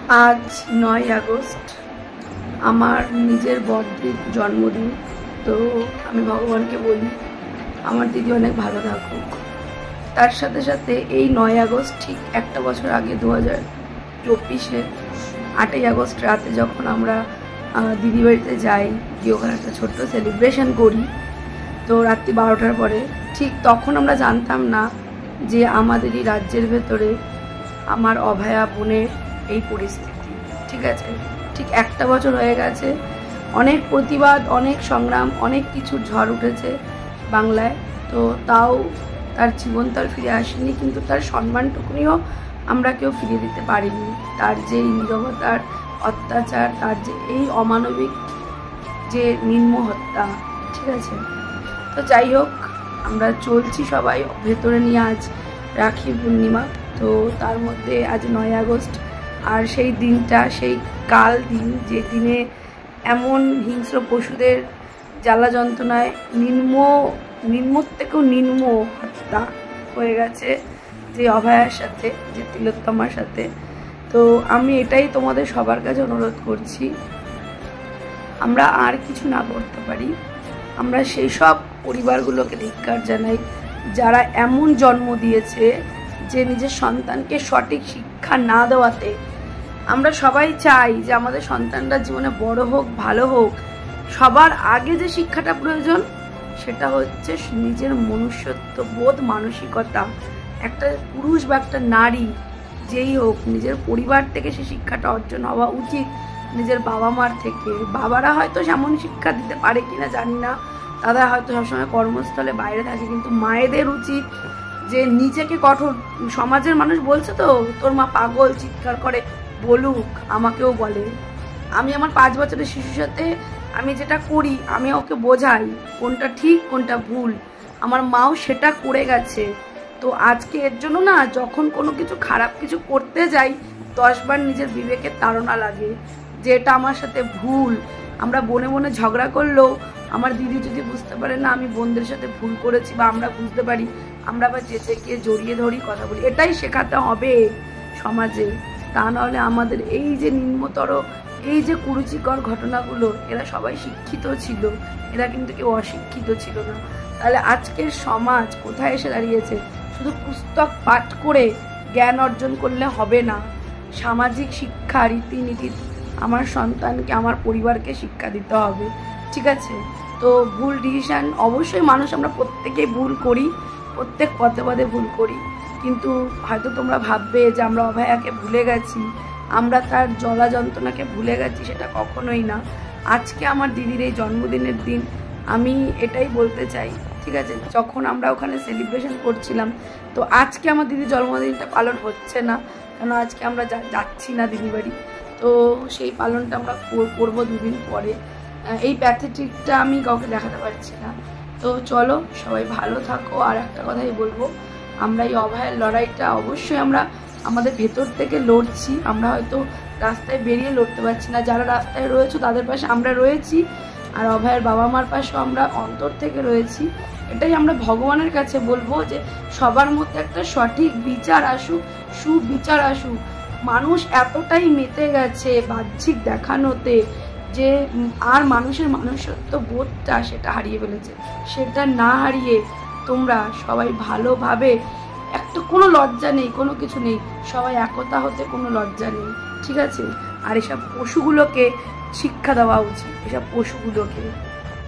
আজ 9 আগস্ট আমার নিজের বড়দির জন্মদিন। তো আমি ভগবানকে বলি আমার দিদি অনেক ভালো থাকুক। তার সাথে সাথে এই 9 আগস্ট ঠিক একটা বছর আগে 2024-এ 8ই আগস্ট রাতে যখন আমরা দিদি বাড়িতে যাই, গিয়ে ওখানে একটা ছোট্ট সেলিব্রেশন করি, তো রাত্রি 12টার পরে, ঠিক তখন আমরা জানতাম না যে আমাদেরই রাজ্যের ভেতরে আমার অভয়া বোনের এই পরিস্থিতি। ঠিক আছে, ঠিক একটা বছর হয়ে গেছে। অনেক প্রতিবাদ, অনেক সংগ্রাম, অনেক কিছুর ঝড় উঠেছে বাংলায়। তো তাও তার জীবন তার ফিরে আসেনি, কিন্তু তার সম্মানটুকুনিও আমরা কেউ ফিরিয়ে দিতে পারিনি। তার যে নীরবতার অত্যাচার, তার যে এই অমানবিক যে নির্মম হত্যা, ঠিক আছে। তো যাই হোক, আমরা চলছি সবাই ভেতরে নিয়ে। আজ রাখি পূর্ণিমা, তো তার মধ্যে আজ 9 আগস্ট। আর সেই দিনটা, সেই কাল দিন, যে দিনে এমন হিংস্র পশুদের জ্বালা যন্ত্রণায় নিম্ন থেকেও নিম্ন হত্যা হয়ে গেছে যে অভয়ার সাথে, যে তিলোত্তমার সাথে। তো আমি এটাই তোমাদের সবার কাছে অনুরোধ করছি, আমরা আর কিছু না করতে পারি, আমরা সেই সব পরিবারগুলোকে ধিক্কার জানাই যারা এমন জন্ম দিয়েছে যে নিজের সন্তানকে সঠিক শিক্ষা না দেওয়াতে। আমরা সবাই চাই যে আমাদের সন্তানরা জীবনে বড় হোক, ভালো হোক। সবার আগে যে শিক্ষাটা প্রয়োজন সেটা হচ্ছে নিজের মনুষ্যত্ব বোধ, মানসিকতা। একটা পুরুষ বা একটা নারী যেই হোক, নিজের পরিবার থেকে সে শিক্ষাটা অর্জন হওয়া উচিত, নিজের বাবা মার থেকে। বাবারা হয়তো সেমন শিক্ষা দিতে পারে কিনা জানি না, তারা হয়তো সবসময় কর্মস্থলে বাইরে থাকে, কিন্তু মায়েদের উচিত যে নিজেকে কঠোর। সমাজের মানুষ বলছে তো তোর মা পাগল, চিৎকার করে, বলুক, আমাকেও বলে। আমি আমার 5 বছরের শিশুর সাথে আমি যেটা করি, আমি ওকে বোঝাই কোনটা ঠিক কোনটা ভুল। আমার মাও সেটা করে গেছে। তো আজকে এর জন্য না, যখন কোনো কিছু খারাপ কিছু করতে যাই 10 বার নিজের বিবেকের তাড়না লাগে যে এটা আমার সাথে ভুল। আমরা বনে বনে ঝগড়া করলেও আমার দিদি যদি বুঝতে পারে না আমি বোনদের সাথে ভুল করেছি, বা আমরা বুঝতে পারি, আমরা আবার চেঁচে গিয়ে জড়িয়ে ধরি, কথা বলি। এটাই শেখাতে হবে সমাজে। তা নাহলে আমাদের এই যে নিম্নতর, এই যে কুরুচিকর ঘটনাগুলো, এরা সবাই শিক্ষিত ছিল, এরা কিন্তু কেউ অশিক্ষিত ছিল না। তাহলে আজকের সমাজ কোথায় এসে দাঁড়িয়েছে? শুধু পুস্তক পাঠ করে জ্ঞান অর্জন করলে হবে না। সামাজিক শিক্ষা, রীতিনীতি আমার সন্তানকে, আমার পরিবারকে শিক্ষা দিতে হবে। ঠিক আছে? তো ভুল ডিসিশন অবশ্যই মানুষ, আমরা প্রত্যেকেই ভুল করি, প্রত্যেক পদে পদে ভুল করি। কিন্তু হয়তো তোমরা ভাববে যে আমরা অভয়াকে ভুলে গেছি, আমরা তার জ্বালা যন্ত্রণাকে ভুলে গেছি। সেটা কখনোই না। আজকে আমার দিদির এই জন্মদিনের দিন, আমি এটাই বলতে চাই। ঠিক আছে, যখন আমরা ওখানে সেলিব্রেশন করছিলাম, তো আজকে আমার দিদির জন্মদিনটা পালন হচ্ছে না, কেন আজকে আমরা যাচ্ছি না দিদি বাড়ি। তো সেই পালনটা আমরা করবো 2 দিন পরে। এই প্যাথেটিকটা আমি কাউকে দেখাতে পারছি না। তো চলো, সবাই ভালো থাকো। আর একটা কথাই বলবো, আমরা এই অভয়ের লড়াইটা অবশ্যই আমরা আমাদের ভেতর থেকে লড়ছি। আমরা হয়তো রাস্তায় বেরিয়ে লড়তে পারছি না, যারা রাস্তায় রয়েছে তাদের পাশে আমরা রয়েছি, আর অভয়ের বাবা মার পাশেও আমরা অন্তর থেকে রয়েছি। এটাই আমরা ভগবানের কাছে বলবো যে সবার মধ্যে একটা সঠিক বিচার আসুক, সুবিচার আসুক। মানুষ এতটাই মেতে গেছে বাহ্যিক দেখানোতে যে আর মানুষের মানুষত্ব বোধটা সেটা হারিয়ে ফেলেছে। সেটা না হারিয়ে তোমরা সবাই ভালোভাবে, একটা কোনো লজ্জা নেই, কোনো কিছু নেই, সবাই একতা হতে কোনো লজ্জা নেই। ঠিক আছে? আর এসব পশুগুলোকে শিক্ষা দেওয়া উচিত, এসব পশুগুলোকে।